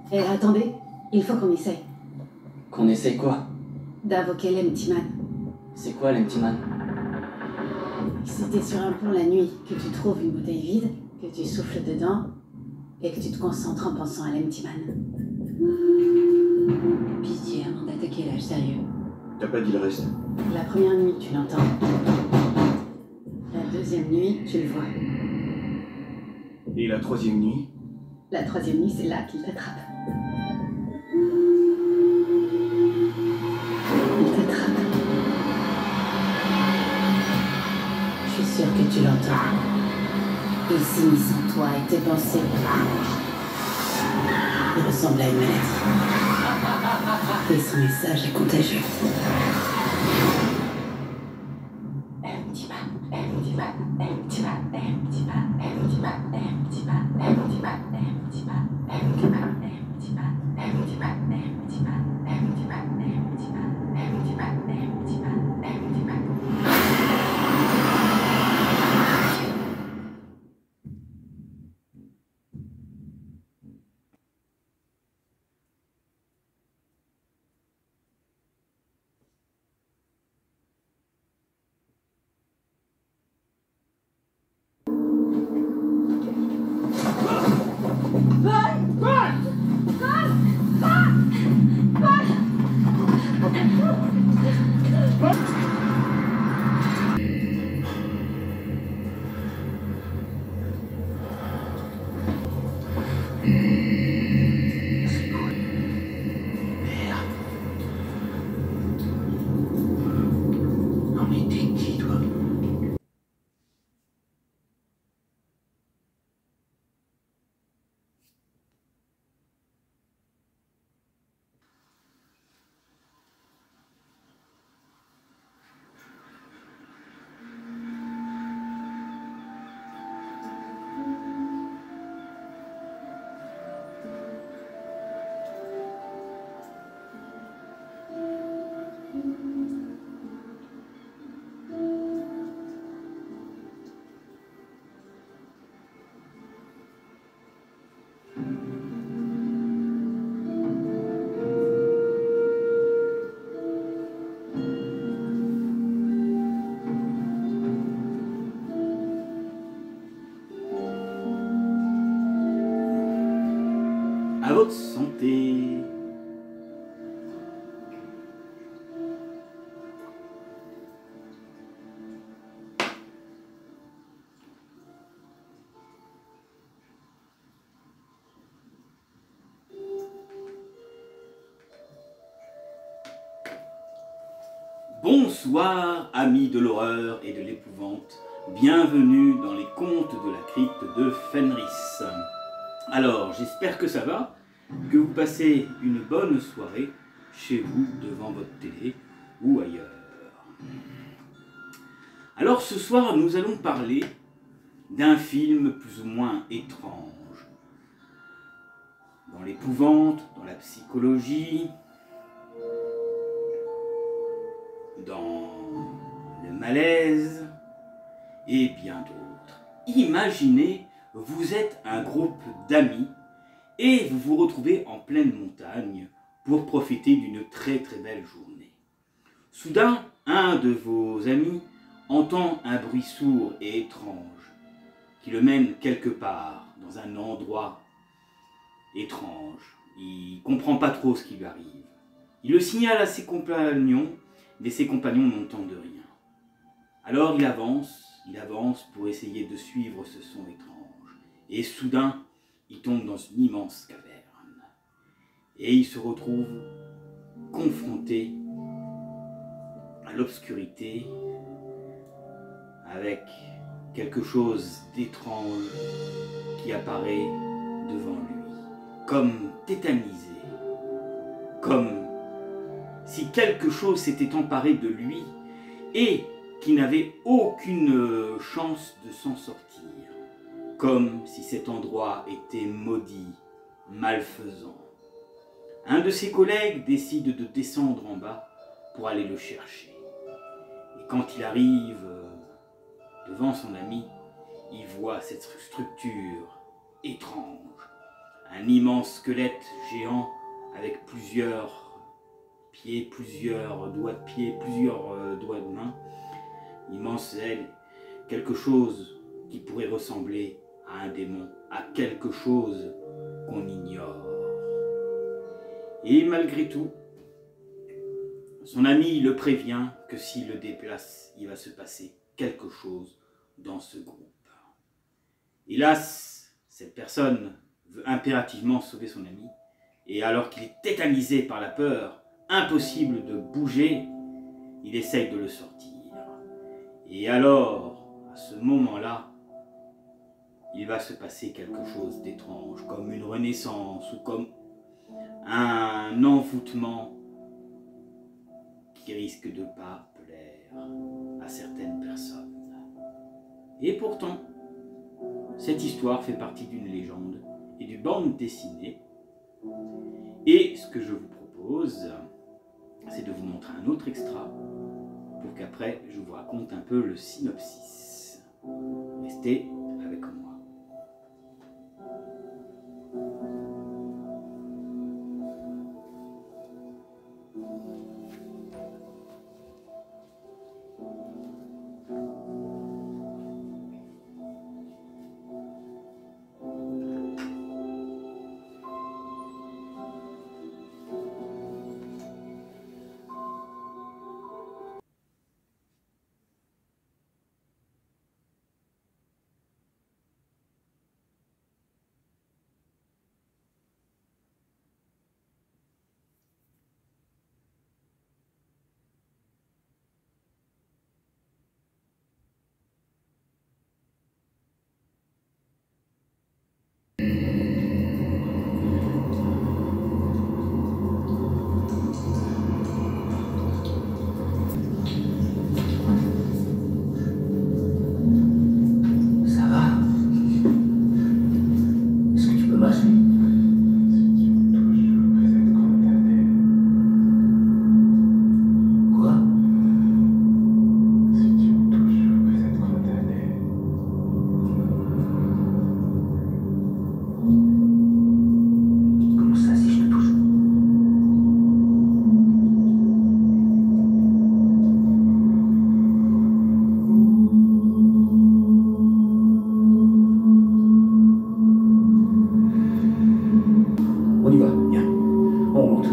Et attendez, il faut qu'on essaye. Qu'on essaye quoi? D'invoquer l'Empty Man. C'est quoi l'Empty Man? Si t'es sur un pont la nuit, que tu trouves une bouteille vide, que tu souffles dedans, et que tu te concentres en pensant à l'Empty Man. Pitié, avant d'attaquer l'âge sérieux. T'as pas dit le reste. La première nuit, tu l'entends. La deuxième nuit, tu le vois. Et la troisième nuit? La troisième nuit, c'est là qu'il t'attrape. Il t'attrape. Je suis sûre que tu l'entends. Il s'immisce en toi et tes pensées. Il ressemble à une maladie. Et son message est contagieux. Empty Man, Empty Man, Empty Man, Empty Man, Empty Man, Empty Man, Empty Man, Empty Man, Empty Man, Empty Man, Empty Man, Empty Man, Empty Man, Empty Man, Empty Man, Empty Man, Empty Man. À votre santé. Bonsoir, amis de l'horreur et de l'épouvante. Bienvenue dans les contes de la crypte de Fenris. Alors, j'espère que ça va, que vous passez une bonne soirée chez vous, devant votre télé ou ailleurs. Alors, ce soir, nous allons parler d'un film plus ou moins étrange. Dans l'épouvante, dans la psychologie, dans le malaise et bien d'autres. Imaginez, vous êtes un groupe d'amis et vous vous retrouvez en pleine montagne pour profiter d'une très très belle journée. Soudain, un de vos amis entend un bruit sourd et étrange qui le mène quelque part dans un endroit étrange. Il ne comprend pas trop ce qui lui arrive. Il le signale à ses compagnons, mais ses compagnons n'entendent rien. Alors il avance pour essayer de suivre ce son étrange. Et soudain, il tombe dans une immense caverne. Et il se retrouve confronté à l'obscurité avec quelque chose d'étrange qui apparaît devant lui, comme tétanisé, comme si quelque chose s'était emparé de lui et qui n'avait aucune chance de s'en sortir, comme si cet endroit était maudit, malfaisant. Un de ses collègues décide de descendre en bas pour aller le chercher. Et quand il arrive devant son ami, il voit cette structure étrange, un immense squelette géant avec plusieurs pieds, plusieurs doigts de pied, plusieurs doigts de main, immense aile, quelque chose qui pourrait ressembler à un démon, à quelque chose qu'on ignore. Et malgré tout, son ami le prévient que s'il le déplace, il va se passer quelque chose dans ce groupe. Hélas, cette personne veut impérativement sauver son ami, et alors qu'il est tétanisé par la peur, impossible de bouger, il essaye de le sortir. Et alors, à ce moment-là, il va se passer quelque chose d'étrange, comme une renaissance ou comme un envoûtement qui risque de ne pas plaire à certaines personnes. Et pourtant, cette histoire fait partie d'une légende et d'une bande dessinée. Et ce que je vous propose, c'est de vous montrer un autre extra pour qu'après je vous raconte un peu le synopsis. Restez avec moi. On y va, viens. On monte.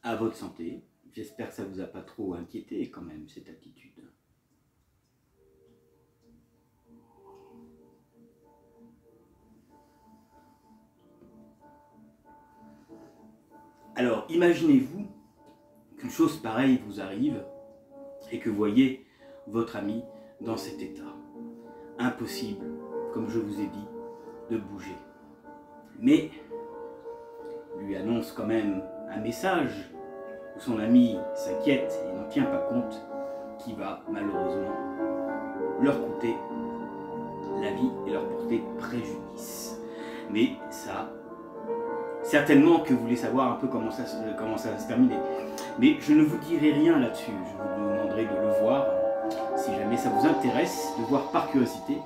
À votre santé, j'espère que ça vous a pas trop inquiété quand même cette attitude. Alors imaginez-vous qu'une chose pareille vous arrive et que vous voyez votre ami dans cet état. Impossible, comme je vous ai dit, de bouger. Mais lui annonce quand même un message où son ami s'inquiète et n'en tient pas compte, qui va malheureusement leur coûter la vie et leur porter préjudice. Mais ça, certainement que vous voulez savoir un peu comment ça va se terminer. Mais je ne vous dirai rien là-dessus, je vous demanderai de le voir, si jamais ça vous intéresse, de voir par curiosité.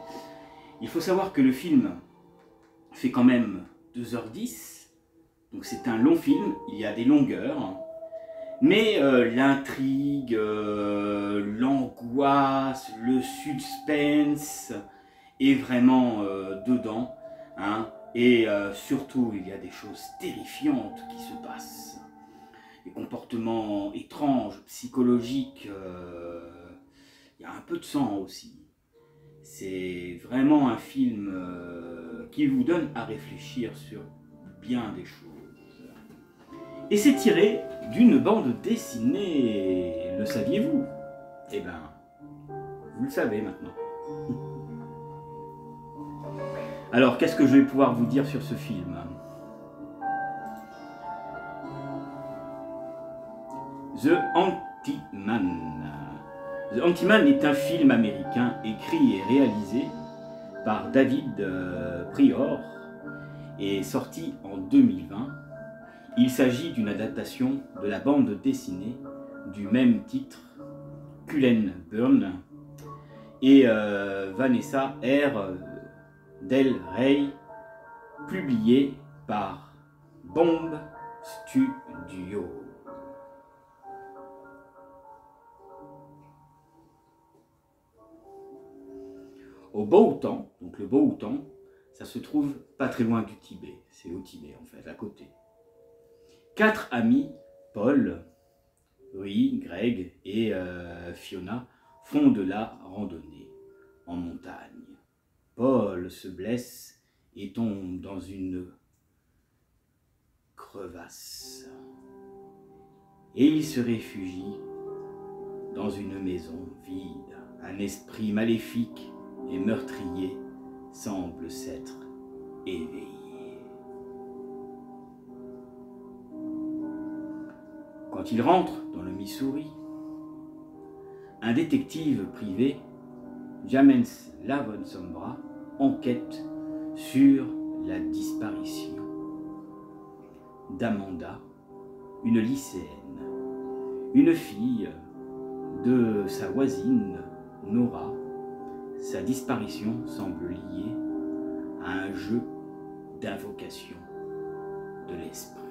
Il faut savoir que le film fait quand même 2h10, donc c'est un long film, il y a des longueurs, mais l'intrigue, l'angoisse, le suspense est vraiment dedans, hein, et surtout il y a des choses terrifiantes qui se passent, des comportements étranges, psychologiques, il y a un peu de sang aussi. C'est vraiment un film qui vous donne à réfléchir sur bien des choses. Et c'est tiré d'une bande dessinée. Le saviez-vous? Eh bien, vous le savez maintenant. Alors, qu'est-ce que je vais pouvoir vous dire sur ce film? The Anti-Man. The Anti-Man est un film américain écrit et réalisé par David Prior et sorti en 2020. Il s'agit d'une adaptation de la bande dessinée du même titre, Cullen Bunn et Vanessa R. Del Rey, publié par Bomb Studio. Au Bhoutan, donc le Bhoutan, ça se trouve pas très loin du Tibet, c'est au Tibet en fait, à côté. 4 amis, Paul, Rui, Greg et Fiona, font de la randonnée en montagne. Paul se blesse et tombe dans une crevasse. Et il se réfugie dans une maison vide. Un esprit maléfique et meurtrier semble s'être éveillé. Quand il rentre dans le Missouri, un détective privé, Jamens Lavonsombra, enquête sur la disparition d'Amanda, une lycéenne, une fille de sa voisine Nora. Sa disparition semble liée à un jeu d'invocation de l'esprit.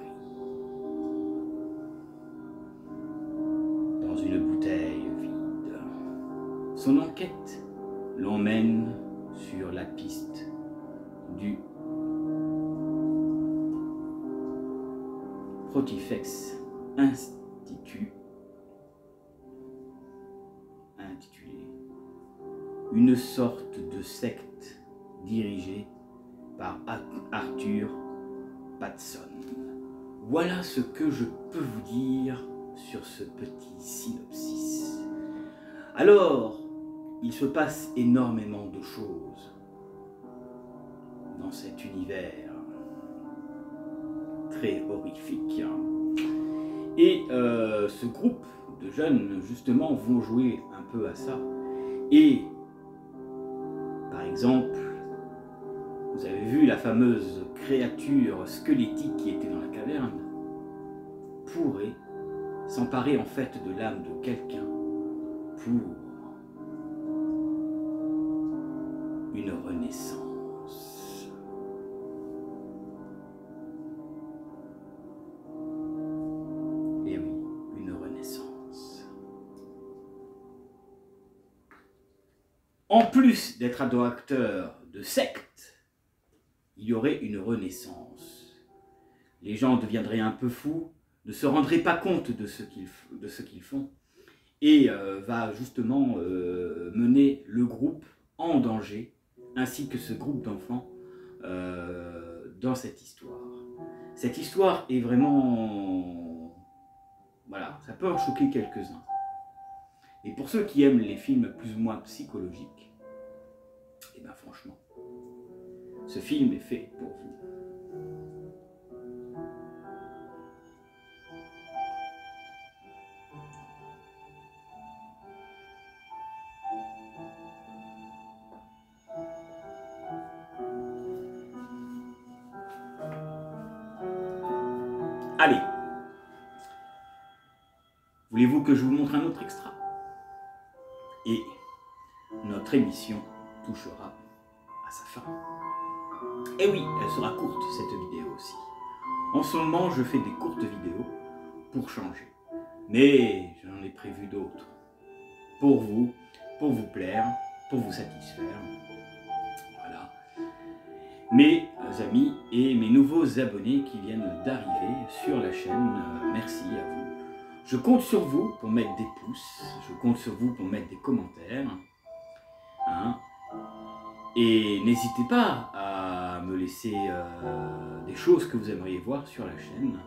Dans une bouteille vide, son enquête l'emmène sur la piste du Protifex Institute, intitulé une sorte de secte dirigée par Arthur Patson. Voilà ce que je peux vous dire sur ce petit synopsis. Alors, il se passe énormément de choses dans cet univers très horrifique. Et ce groupe de jeunes, justement, vont jouer un peu à ça. Et, par exemple, vous avez vu la fameuse créature squelettique qui était dans la caverne, pourrait s'emparer en fait de l'âme de quelqu'un pour une renaissance. Et oui, une renaissance. En plus d'être adorateur de secte, il y aurait une renaissance. Les gens deviendraient un peu fous, ne se rendraient pas compte de ce qu'ils font, et va justement mener le groupe en danger, ainsi que ce groupe d'enfants dans cette histoire. Cette histoire est vraiment... Voilà, ça peut en choquer quelques-uns. Et pour ceux qui aiment les films plus ou moins psychologiques, et bien franchement, ce film est fait pour vous. Allez, voulez-vous que je vous montre un autre extra? Et notre émission touchera à sa fin. Et oui, elle sera courte cette vidéo aussi. En ce moment, je fais des courtes vidéos pour changer. Mais j'en ai prévu d'autres. Pour vous plaire, pour vous satisfaire. Voilà. Mes amis et mes nouveaux abonnés qui viennent d'arriver sur la chaîne, merci à vous. Je compte sur vous pour mettre des pouces, je compte sur vous pour mettre des commentaires. Hein. Et n'hésitez pas à me laisser des choses que vous aimeriez voir sur la chaîne.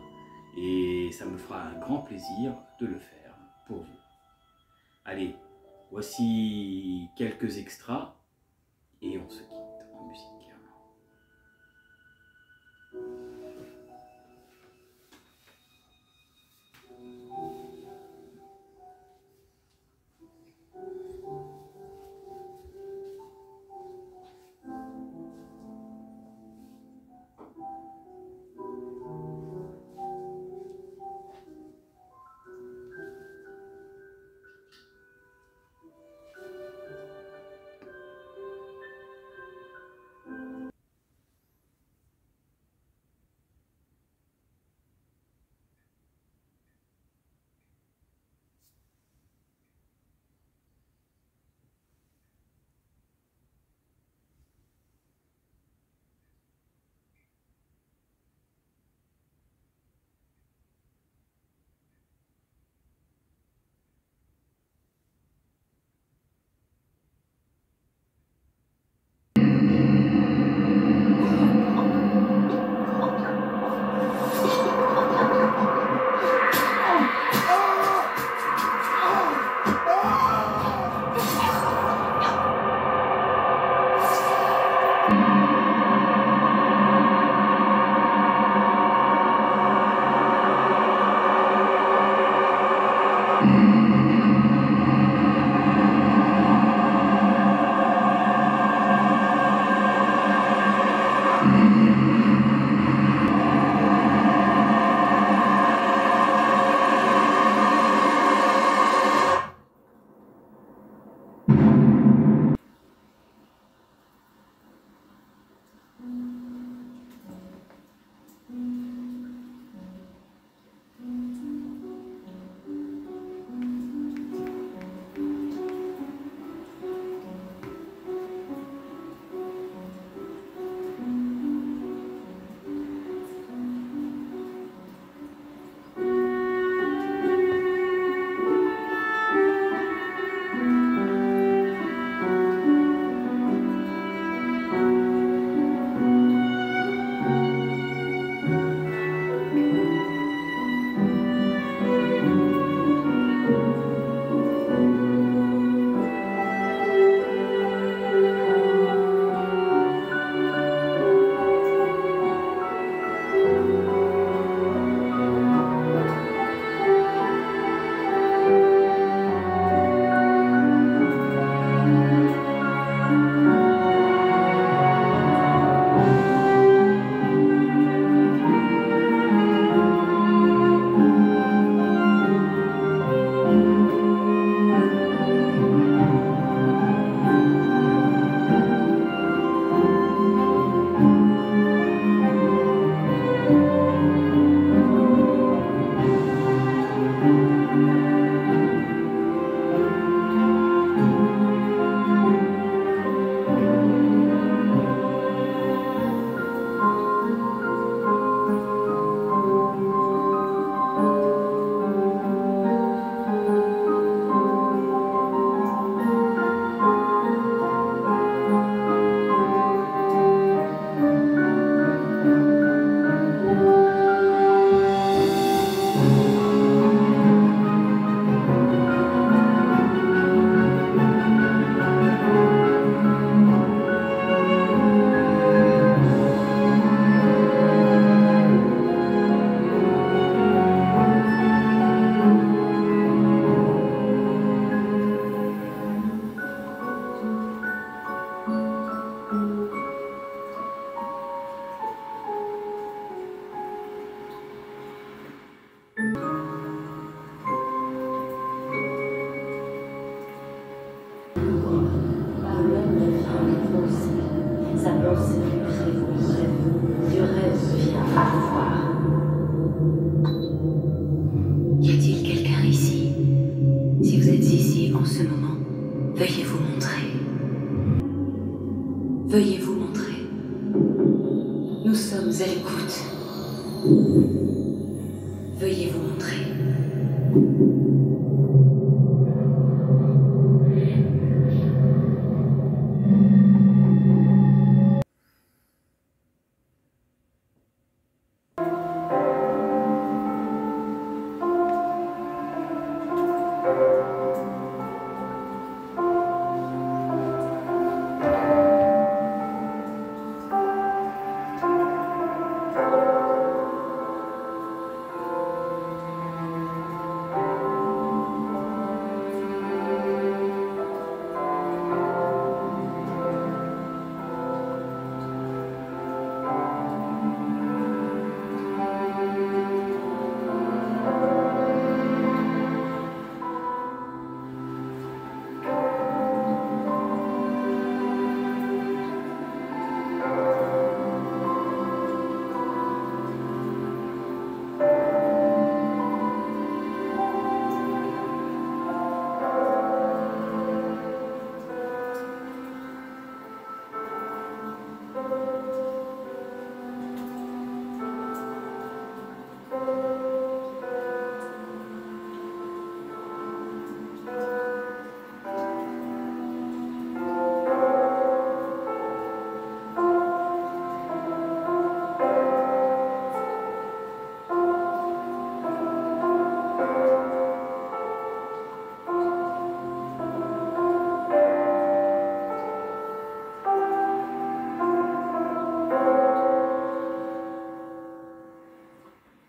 Et ça me fera un grand plaisir de le faire pour vous. Allez, voici quelques extras et on se quitte en musique. Y a-t-il quelqu'un ici? Si vous êtes ici en ce moment, veuillez vous montrer. Veuillez vous montrer. Nous sommes à l'écoute. Veuillez vous montrer.